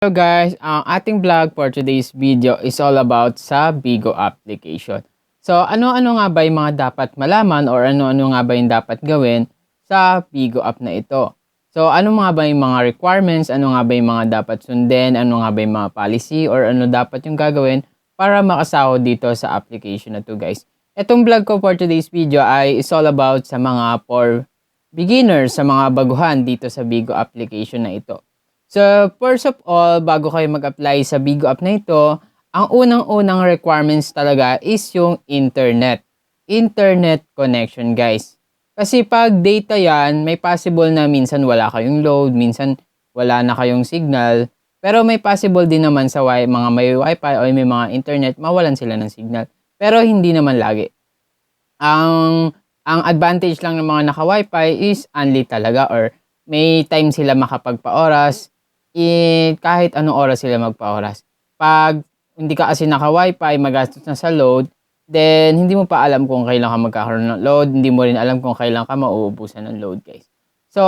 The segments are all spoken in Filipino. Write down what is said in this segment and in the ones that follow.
Hello guys, ang ating vlog for today's video is all about sa Bigo application. So ano-ano nga ba yung mga dapat malaman or ano-ano nga ba yung dapat gawin sa Bigo app na ito? So ano nga ba yung mga requirements, ano nga ba yung mga dapat sundin, ano nga ba yung mga policy or ano dapat yung gagawin para makasahod dito sa application na to guys. Itong vlog ko for today's video ay is all about sa mga for beginners, sa mga baguhan dito sa Bigo application na ito. So, first of all, bago kayo mag-apply sa Bigo app na ito, ang unang-unang requirements talaga is yung internet. Internet connection, guys. Kasi pag data yan, may possible na minsan wala kayong load, minsan wala na kayong signal. Pero may possible din naman sa mga may wifi o may mga internet, mawalan sila ng signal. Pero hindi naman lagi. Ang advantage lang ng mga naka-wifi is only talaga or may time sila makapagpa-oras kahit anong oras sila magpa-oras. Pag hindi ka kasi naka-wifi, magastos na sa load, then hindi mo pa alam kung kailan ka magkakaroon ng load, hindi mo rin alam kung kailan ka mauubusan ng load, guys. So,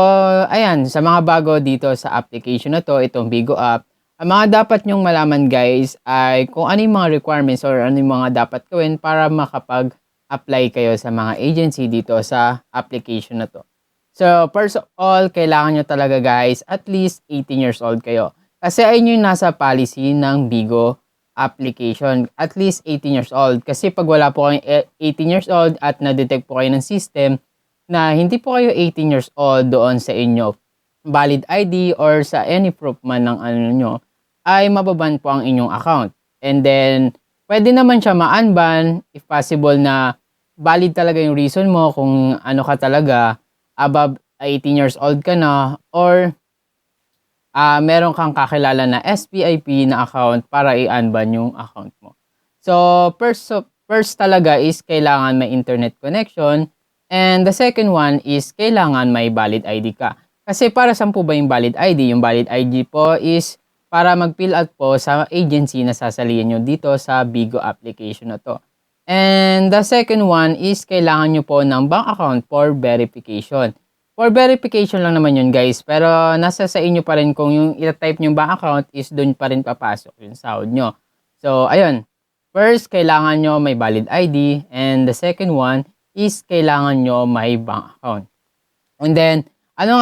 ayan, sa mga bago dito sa application na to, itong Bigo app, ang mga dapat nyong malaman, guys, ay kung ano yung mga requirements or ano yung mga dapat gawin para makapag-apply kayo sa mga agency dito sa application na to. So, first of all, kailangan nyo talaga guys, at least 18 years old kayo. Kasi ayun yung nasa policy ng Bigo application. At least 18 years old. Kasi pag wala po kayong 18 years old at na-detect po kayo ng system na hindi po kayo 18 years old doon sa inyo valid ID or sa any proof man ng ano nyo, ay mababan po ang inyong account. And then, pwede naman siya ma-unban if possible na valid talaga yung reason mo kung ano ka talaga, above 18 years old ka na or meron kang kakilala na SPIP na account para i-unban yung account mo. So, first talaga is kailangan may internet connection and the second one is kailangan may valid ID ka. Kasi para saan po ba yung valid ID? Yung valid ID po is para mag-fill out po sa agency na sasalihan nyo dito sa Bigo application na to. And the second one is kailangan nyo po ng bank account for verification. For verification lang naman yun guys, pero nasa sa inyo pa rin kung yung i-type nyo bank account is doon pa rin papasok yung sahod nyo. So, ayun. First, kailangan nyo may valid ID and the second one is kailangan nyo may bank account. And then, ano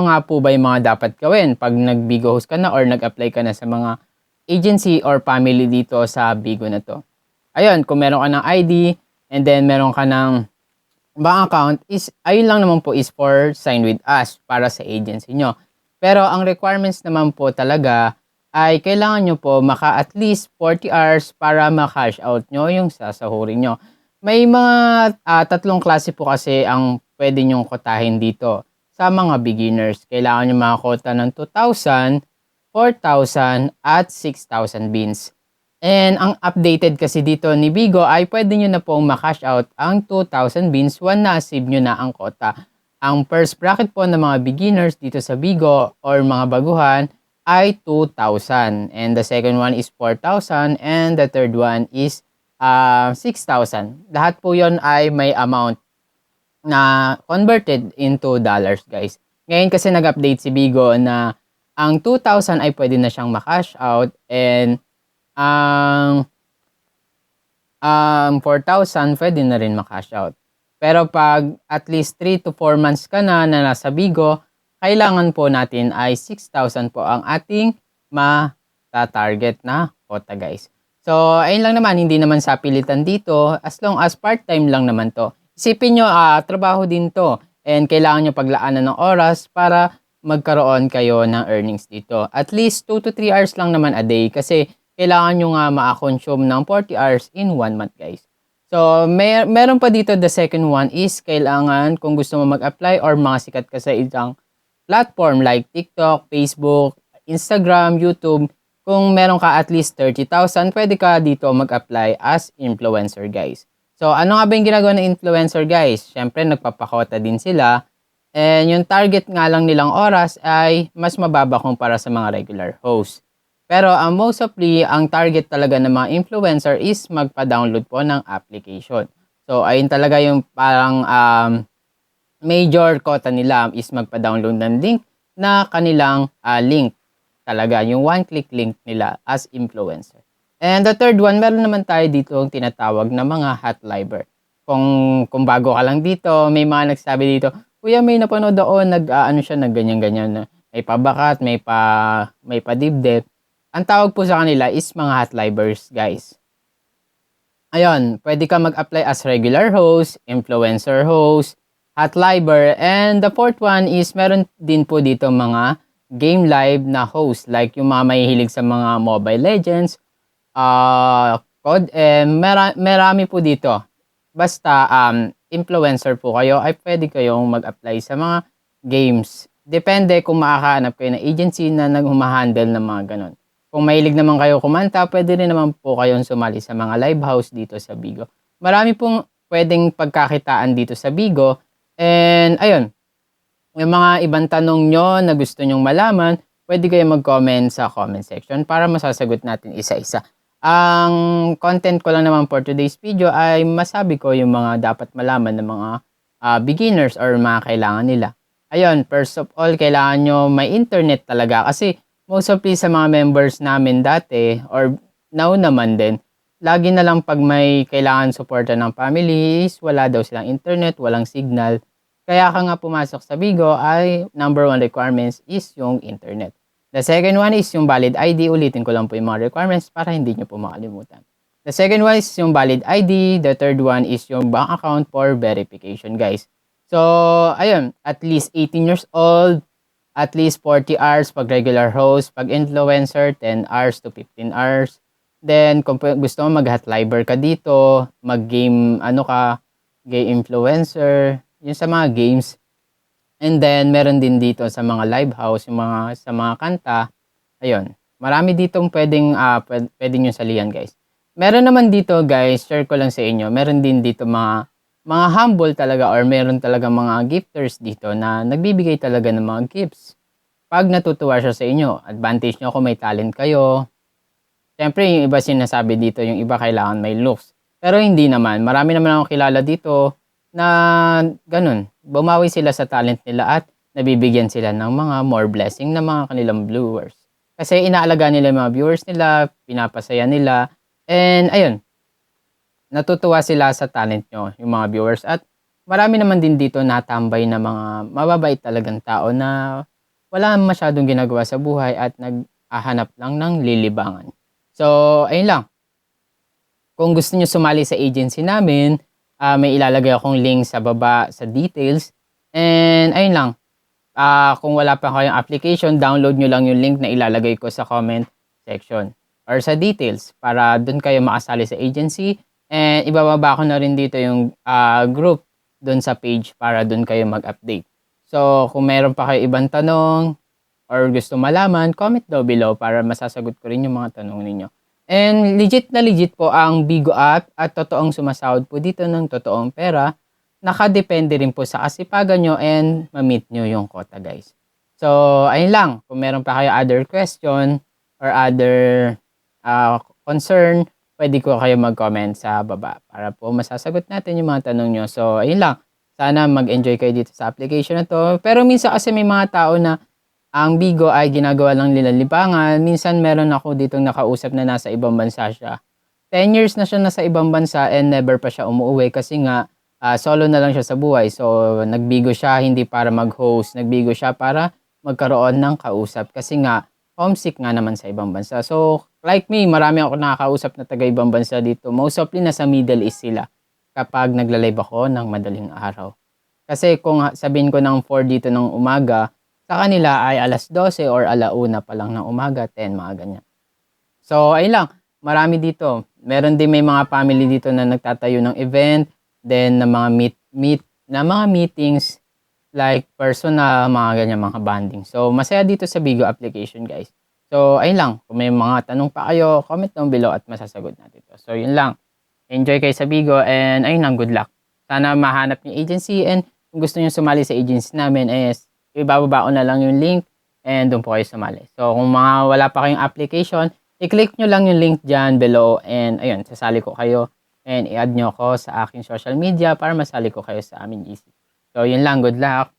nga po ba yung mga dapat gawin pag nag-Bigo host ka na or nag-apply ka na sa mga agency or family dito sa Bigo na to? Ayun, kung meron ka ng ID and then meron ka ng bank account is, ayun lang naman po is for sign with us para sa agency nyo. Pero ang requirements naman po talaga ay kailangan nyo po maka at least 40 hours para ma-cash out nyo yung sasahurin nyo. May mga tatlong klase po kasi ang pwede nyong kotahin dito sa mga beginners. Kailangan nyo makakota ng 2,000, 4,000 at 6,000 beans. And ang updated kasi dito ni Bigo ay pwede nyo na pong ma-cash out ang 2,000 beans when na-achieve nyo na ang quota. Ang first bracket po ng mga beginners dito sa Bigo or mga baguhan ay 2,000. And the second one is 4,000 and the third one is 6,000. Lahat po yon ay may amount na converted into dollars guys. Ngayon kasi nag-update si Bigo na ang 2,000 ay pwede na siyang ma-cash out and ang 4,000 pwede na rin ma-cash out. Pero pag at least 3 to 4 months ka na nasa Bigo, kailangan po natin ay 6,000 po ang ating ma-target na quota guys. So, ayun lang naman, hindi naman sa pilitan dito as long as part-time lang naman to. Isipin nyo, trabaho din to and kailangan nyo paglaanan ng oras para magkaroon kayo ng earnings dito. At least 2 to 3 hours lang naman a day kasi kailangan nyo nga ma-consume ng 40 hours in 1 month guys. So, meron pa dito the second one is kailangan kung gusto mo mag-apply or mga sikat ka sa isang platform like TikTok, Facebook, Instagram, YouTube, kung meron ka at least 30,000, pwede ka dito mag-apply as influencer guys. So, ano nga ba yung ginagawa ng influencer guys? Siyempre, nagpapakota din sila. And yung target nga lang nilang oras ay mas mababa kumpara sa mga regular hosts. Pero mostly, ang target talaga ng mga influencer is magpa-download po ng application. So, ayun talaga yung parang major quota nila is magpa-download ng link na kanilang link talaga, yung one-click link nila as influencer. And the third one, meron naman tayo dito ang tinatawag na mga hotliber. Kung bago ka lang dito, may mga nagsabi dito, kuya may napanood ako, ano siya, nagganyan-ganyan, may pabakat, may padibdib. Ang tawag po sa kanila is mga hotlibers, guys. Ayun, pwede ka mag-apply as regular host, influencer host, hotliber, and the fourth one is meron din po dito mga game live na host, like yung mga mahihilig sa mga Mobile Legends, COD, marami po dito. Basta influencer po kayo, ay pwede kayong mag-apply sa mga games. Depende kung makakahanap kayo ng agency na nag-humahandle ng mga ganon. Kung mahilig naman kayo kumanta, pwede rin naman po kayong sumali sa mga live house dito sa Bigo. Marami pong pwedeng pagkakitaan dito sa Bigo. And ayun, yung mga ibang tanong nyo na gusto nyong malaman, pwede kayo mag-comment sa comment section para masasagot natin isa-isa. Ang content ko lang naman for today's video ay masabi ko yung mga dapat malaman ng mga beginners or mga kailangan nila. Ayun, first of all, kailangan nyo may internet talaga kasi most of sa mga members namin dati or now naman din, lagi na lang pag may kailangan suporta ng family is wala daw silang internet, walang signal. Kaya ka nga pumasok sa Bigo ay number one requirements is yung internet. The second one is yung valid ID. Ulitin ko lang po yung mga requirements para hindi nyo po makalimutan. The second one is yung valid ID. The third one is yung bank account for verification, guys. So, ayun, at least 18 years old, at least 40 hours pag regular host, pag influencer, 10 hours to 15 hours. Then, kung gusto mo mag-hotliber ka dito, mag-game, game influencer, yung sa mga games. And then, meron din dito sa mga live house, sa mga kanta. Ayun, marami ditong pwedeng nyo salihan, guys. Meron naman dito, guys, share ko lang sa inyo, meron din dito mga humble talaga or meron talaga mga gifters dito na nagbibigay talaga ng mga gifts. Pag natutuwa siya sa inyo, advantage nyo kung may talent kayo. Siyempre, yung iba sinasabi dito, yung iba kailangan may looks. Pero hindi naman. Marami naman ako kilala dito na ganun. Bumawi sila sa talent nila at nabibigyan sila ng mga more blessing na mga kanilang viewers. Kasi inaalaga nila yung mga viewers nila, pinapasaya nila. And ayun, natutuwa sila sa talent nyo, yung mga viewers. At marami naman din dito natambay na mga mababait talagang tao na wala masyadong ginagawa sa buhay at naghahanap lang ng lilibangan. So, ayun lang. Kung gusto nyo sumali sa agency namin, may ilalagay akong link sa baba sa details. And ayun lang. Kung wala pa kayong application, download nyo lang yung link na ilalagay ko sa comment section or sa details para dun kayo makasali sa agency. And ibababa ko na rin dito yung group dun sa page para dun kayo mag-update. So, kung meron pa kayo ibang tanong or gusto malaman, comment daw below para masasagot ko rin yung mga tanong ninyo. And legit na legit po ang Bigo app at totoong sumasahod po dito ng totoong pera. Nakadepende rin po sa kasipagan nyo and ma-meet nyo yung quota, guys. So, ayun lang. Kung meron pa kayo other question or other concern, pwede ko kayo mag-comment sa baba para po masasagot natin yung mga tanong nyo. So, ayun lang. Sana mag-enjoy kayo dito sa application na to. Pero minsan kasi may mga tao na ang Bigo ay ginagawa lang nila libangan. Minsan meron ako ditong nakausap na nasa ibang bansa siya. 10 years na siya nasa ibang bansa and never pa siya umuwi kasi nga solo na lang siya sa buhay. So, nagbigo siya hindi para mag-host. Nagbigo siya para magkaroon ng kausap kasi nga homesick nga naman sa ibang bansa. So, like me, marami ako nakakausap na taga ibang bansa dito. Most of nasa Middle East sila kapag nagla-live ako ng madaling araw. Kasi kung sabihin ko ng 4 dito ng umaga, sa kanila ay alas 12 or alauna pa lang ng umaga, 10, mga ganyan. So, ayun lang. Marami dito. Meron din may mga family dito na nagtatayo ng event, then na mga mga meetings, like personal, mga ganyan, mga banding. So, masaya dito sa Bigo application, guys. So, ayun lang. Kung may mga tanong pa kayo, comment down below at masasagot natin to. So, yun lang. Enjoy kayo sa Bigo and ayun lang, good luck. Sana mahanap niyo agency and kung gusto niyo sumali sa agency namin is ibababa ko na lang yung link and doon po kayo sumali. So, kung wala pa kayong application, i-click nyo lang yung link dyan below and ayun, sasali ko kayo and i-add nyo ako sa aking social media para masali ko kayo sa aming GC. So, yun lang. Good luck.